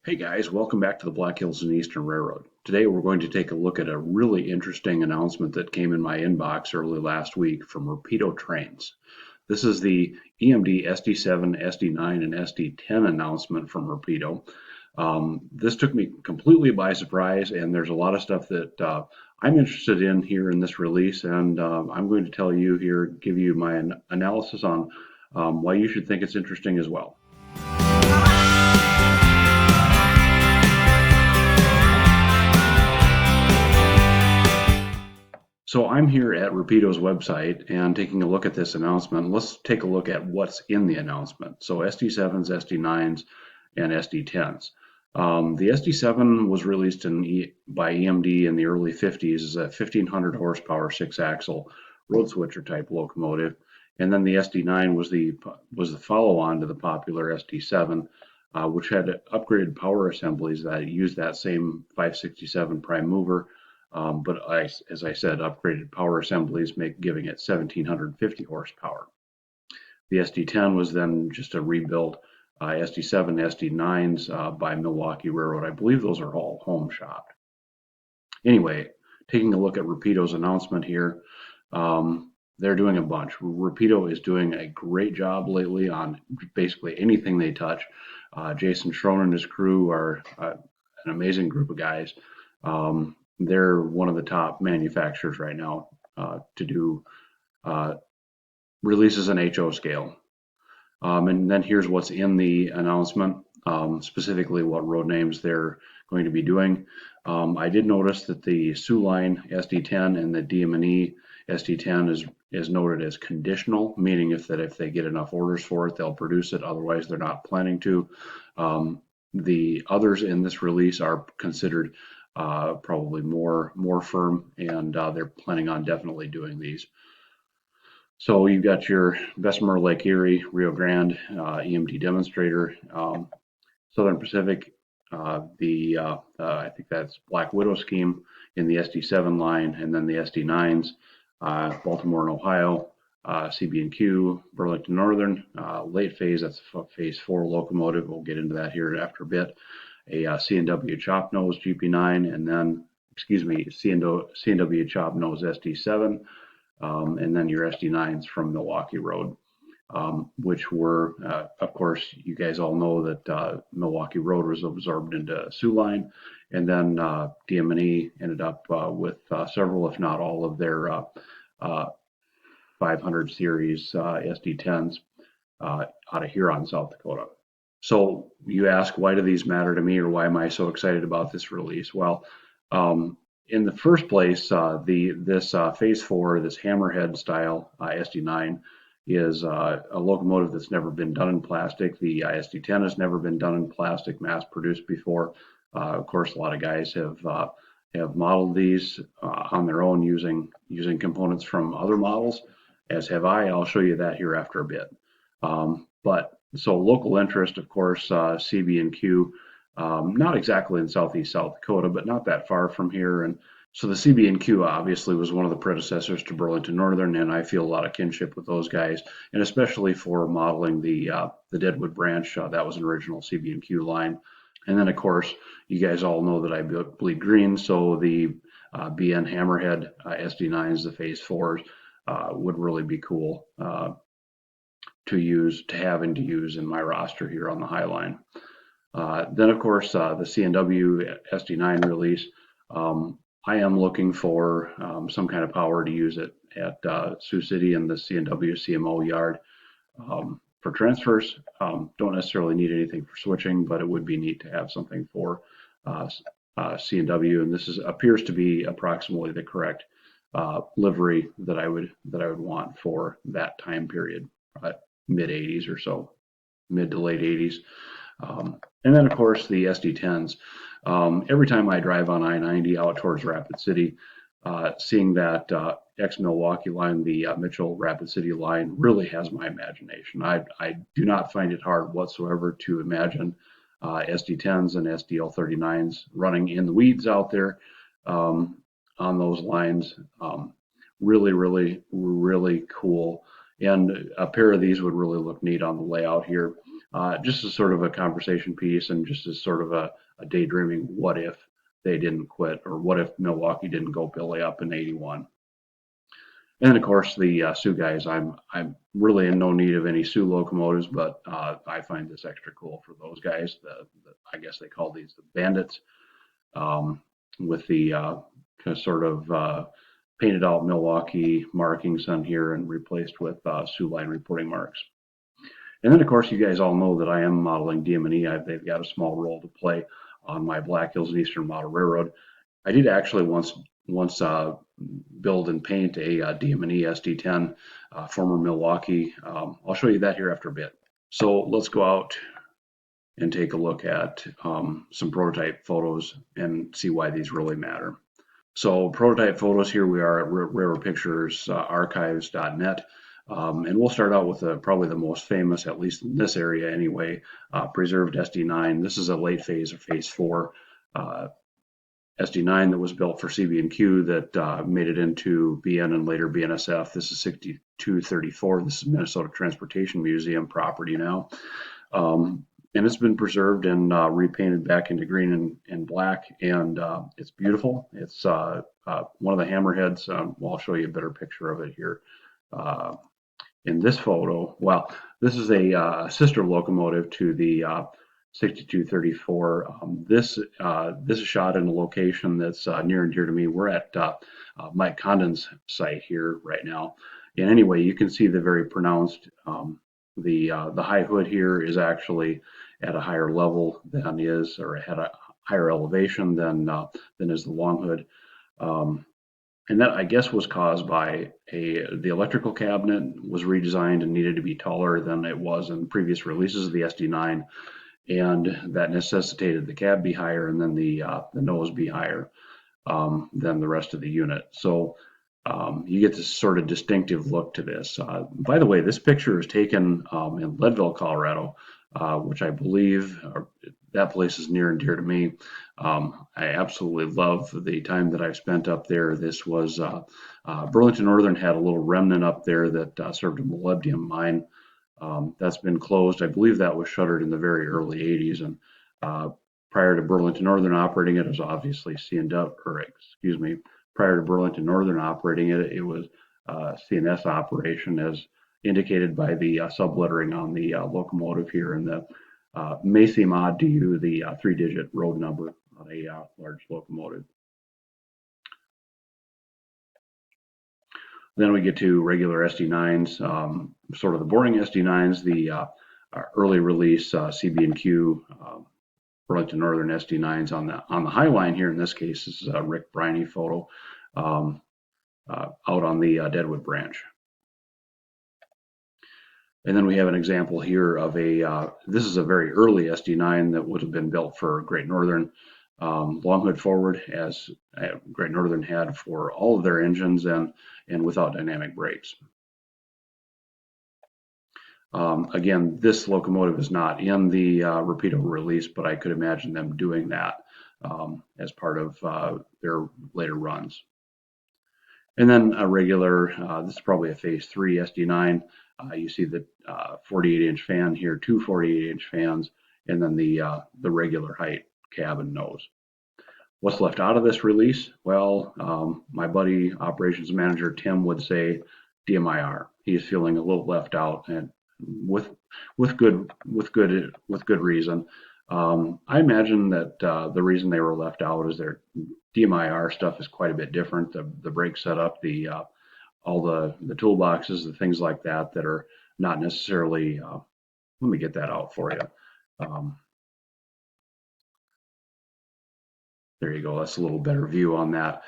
Hey guys, welcome back to the Black Hills and Eastern Railroad. Today we're going to take a look at a really interesting announcement that came in my inbox early last week from Rapido Trains. This is the EMD SD7, SD9, and SD10 announcement from Rapido. This took me completely by surprise, and there's a lot of stuff that I'm interested in here in this release, and I'm going to tell you here, give you my analysis on why you should think it's interesting as well. So I'm here at Rapido's website and taking a look at this announcement. Let's take a look at what's in the announcement. So SD7s, SD9s, and SD10s. The SD7 was released by EMD in the early 50s as a 1500 horsepower 6-axle road switcher type locomotive. And then the SD9 was the follow-on to the popular SD7, which had upgraded power assemblies that used that same 567 prime mover. But as I said, upgraded power assemblies giving it 1750 horsepower. The SD10 was then just a rebuilt SD7, SD9s by Milwaukee Road. I believe those are all home shopped. Anyway, taking a look at Rapido's announcement here, they're doing a bunch. Rapido is doing a great job lately on basically anything they touch. Jason Schroen and his crew are an amazing group of guys. They're one of the top manufacturers right now to do releases in HO scale. And then here's what's in the announcement, specifically what road names they're going to be doing. I did notice that the Sioux line SD10 and the DM&E SD10 is noted as conditional, meaning if they get enough orders for it, they'll produce it. Otherwise, they're not planning to. The others in this release are considered probably more firm, and they're planning on definitely doing these. So you've got your Bessemer, Lake Erie, Rio Grande, EMD demonstrator, Southern Pacific, I think that's Black Widow scheme in the SD7 line, and then the SD9s, Baltimore and Ohio, CB&Q, Burlington Northern, late phase, that's phase 4 locomotive. We'll get into that here after a bit. A C&W chop nose GP9, and then, C&W chop nose SD7, and then your SD9s from Milwaukee Road, which were, of course, you guys all know that Milwaukee Road was absorbed into Sioux line, and then DM&E ended up with several, if not all, of their 500 series SD10s out of Huron, South Dakota. So you ask, why do these matter to me, or why am I so excited about this release? Well, in the first place, this phase 4, this hammerhead style SD9 is a locomotive that's never been done in plastic. The SD10 has never been done in plastic, mass produced before. Of course, a lot of guys have modeled these on their own using components from other models, as have I. I'll show you that here after a bit. So local interest, of course, CB&Q, not exactly in southeast South Dakota, but not that far from here. And so the CB&Q obviously was one of the predecessors to Burlington Northern, and I feel a lot of kinship with those guys, and especially for modeling the Deadwood branch. That was an original CB&Q line. And then, of course, you guys all know that I bleed green, so the BN Hammerhead SD9s, the phase 4s, would really be cool to have and to use in my roster here on the High Line. Then, of course, the C&W SD9 release. I am looking for some kind of power to use it at Sioux City and the C&W CMO yard for transfers. Don't necessarily need anything for switching, but it would be neat to have something for C&W. And this appears to be approximately the correct livery that I would want for that time period. Mid 80s or so, mid to late 80s. And then, of course, the SD10s. Every time I drive on I-90 out towards Rapid City, seeing that ex-Milwaukee line, the Mitchell Rapid City line, really has my imagination. I do not find it hard whatsoever to imagine SD10s and SDL39s running in the weeds out there on those lines. Really cool. And a pair of these would really look neat on the layout here. just as sort of a conversation piece and just as sort of a daydreaming, what if they didn't quit, or what if Milwaukee didn't go belly up in 81. And of course, the Sioux guys, I'm really in no need of any Sioux locomotives, but I find this extra cool for those guys. I guess they call these the bandits, with the sort of painted out Milwaukee markings on here and replaced with Sioux line reporting marks. And then, of course, you guys all know that I am modeling DM&E. They've got a small role to play on my Black Hills and Eastern Model Railroad. I did actually once build and paint a DM&E SD10, former Milwaukee. I'll show you that here after a bit. So let's go out and take a look at some prototype photos and see why these really matter. So prototype photos, here we are at railroadpicturesarchives.net. And we'll start out with probably the most famous, at least in this area anyway, preserved SD9. This is a late phase of phase 4 SD9 that was built for CB&Q that made it into BN and later BNSF. This is 6234. This is Minnesota Transportation Museum property now. And it's been preserved and repainted back into green and black, and it's beautiful. It's one of the hammerheads. Well, I'll show you a better picture of it here. In this photo, well, this is a sister locomotive to the 6234. This is shot in a location that's near and dear to me. We're at Mike Condon's site here right now. And anyway, you can see the very pronounced, the high hood here is actually at a higher level than is, or at a higher elevation than is the long hood. And that, I guess, was caused by the electrical cabinet was redesigned and needed to be taller than it was in previous releases of the SD9, and that necessitated the cab be higher and then the nose be higher than the rest of the unit. So you get this sort of distinctive look to this. By the way, this picture is taken in Leadville, Colorado, which I believe that place is near and dear to me. I absolutely love the time that I've spent up there. This was Burlington Northern had a little remnant up there that served a molybdenum mine. That's been closed. I believe that was shuttered in the very early 80s. And prior to Burlington Northern operating it, was obviously prior to Burlington Northern operating it, it was CNS operation, as indicated by the sublettering on the locomotive here. And the may seem odd to you, the 3-digit road number on a large locomotive. Then we get to regular SD9s, sort of the boring SD9s, the early release CB&Q Burlington Northern SD9s on the high line here. In this case, this is a Rick Briney photo out on the Deadwood branch. And then we have an example here of this is a very early SD9 that would have been built for Great Northern, long hood forward, as Great Northern had for all of their engines and without dynamic brakes. Again, this locomotive is not in the Rapido release, but I could imagine them doing that as part of their later runs. And then a regular, this is probably a phase 3 SD9. You see the 48-inch fan here, 2 48-inch fans, and then the regular height cab and nose. What's left out of this release? Well, my buddy operations manager Tim would say DMIR. He's feeling a little left out, and with good reason. I imagine that the reason they were left out is their DMIR stuff is quite a bit different. The brake setup, all the toolboxes, the things like that are not necessarily. Let me get that out for you. There you go. That's a little better view on that.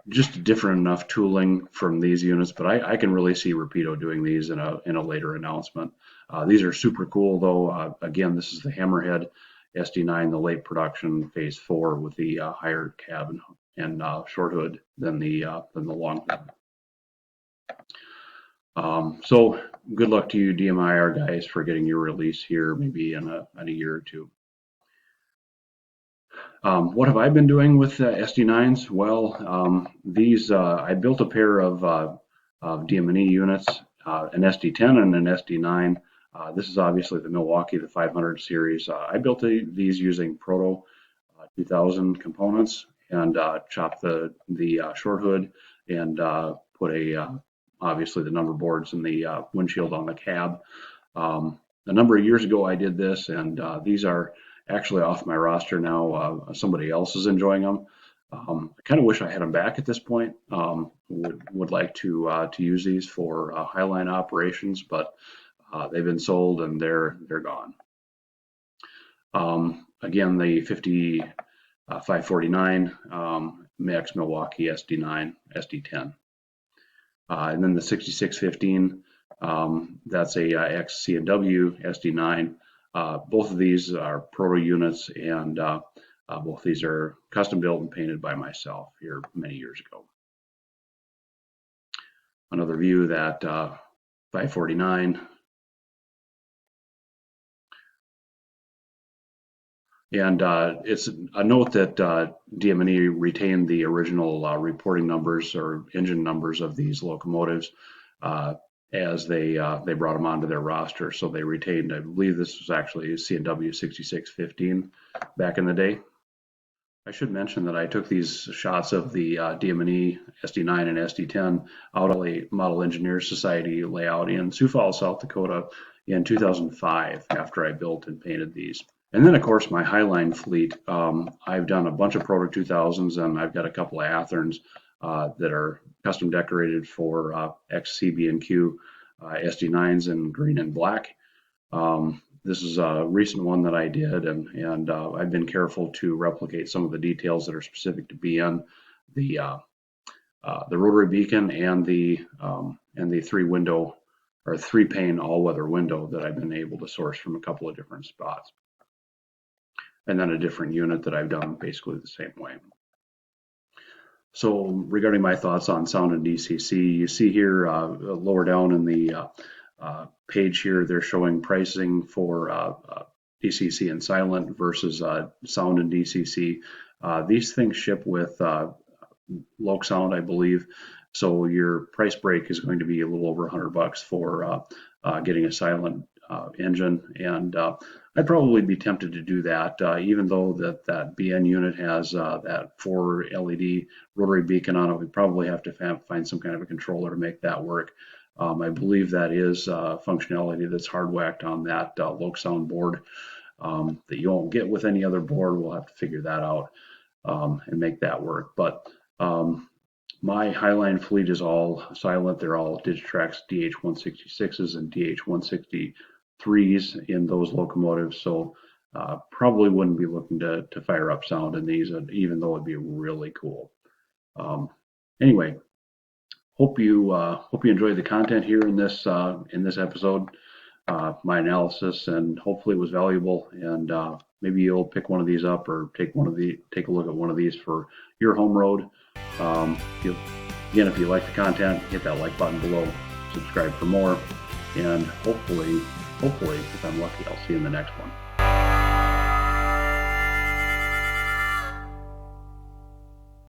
Just different enough tooling from these units, but I can really see Rapido doing these in a later announcement. These are super cool, though. Again, this is the Hammerhead SD9, the late production phase 4 with the higher cab and short hood than the long hood. So good luck to you, DMIR guys, for getting your release here, maybe in a year or two. What have I been doing with SD9s? Well, these I built a pair of DM&E units, an SD10 and an SD9. This is obviously the Milwaukee, the 500 series. I built these using Proto 2000 components and chopped the short hood and put obviously the number boards and the windshield on the cab. A number of years ago I did this, and these are actually off my roster now. Somebody else is enjoying them. I kind of wish I had them back at this point. Would like to use these for highline operations, but they've been sold and they're gone. Again, the 549 Max Milwaukee SD9 SD10, and then the 6615. That's a ex-C&W SD9. Both of these are proto units, and both these are custom built and painted by myself here many years ago. Another view of that 549. And it's a note that DM&E retained the original reporting numbers or engine numbers of these locomotives as they brought them onto their roster. So they retained, I believe this was actually C&W 6615 back in the day. I should mention that I took these shots of the DM&E SD9 and SD10 out of a Model Engineers Society layout in Sioux Falls, South Dakota in 2005 after I built and painted these. And then, of course, my Highline fleet. I've done a bunch of Proto 2000s, and I've got a couple of Atherns that are custom decorated for ex-CB&Q SD9s in green and black. This is a recent one that I did, and I've been careful to replicate some of the details that are specific to BN, the rotary beacon and the 3-window or 3-pane all-weather window that I've been able to source from a couple of different spots. And then a different unit that I've done basically the same way. So regarding my thoughts on sound and DCC, you see here lower down in the page here, they're showing pricing for DCC and silent versus sound and DCC. These things ship with loc sound, I believe. So your price break is going to be a little over $100 for getting a silent engine, and I'd probably be tempted to do that, even though that BN unit has that 4 LED rotary beacon on it. We probably have to find some kind of a controller to make that work. I believe that is functionality that's hard whacked on that loc sound board that you won't get with any other board. We'll have to figure that out and make that work. But my Highline fleet is all silent. They're all Digitrax DH166s and DH163s in those locomotives. So probably wouldn't be looking to fire up sound in these, even though it'd be really cool. Anyway, hope you enjoyed the content here in this episode, my analysis, and hopefully it was valuable. And maybe you'll pick one of these up or take a look at one of these for your home road. Again, if you like the content, hit that like button below, subscribe for more, and hopefully, if I'm lucky, I'll see you in the next one.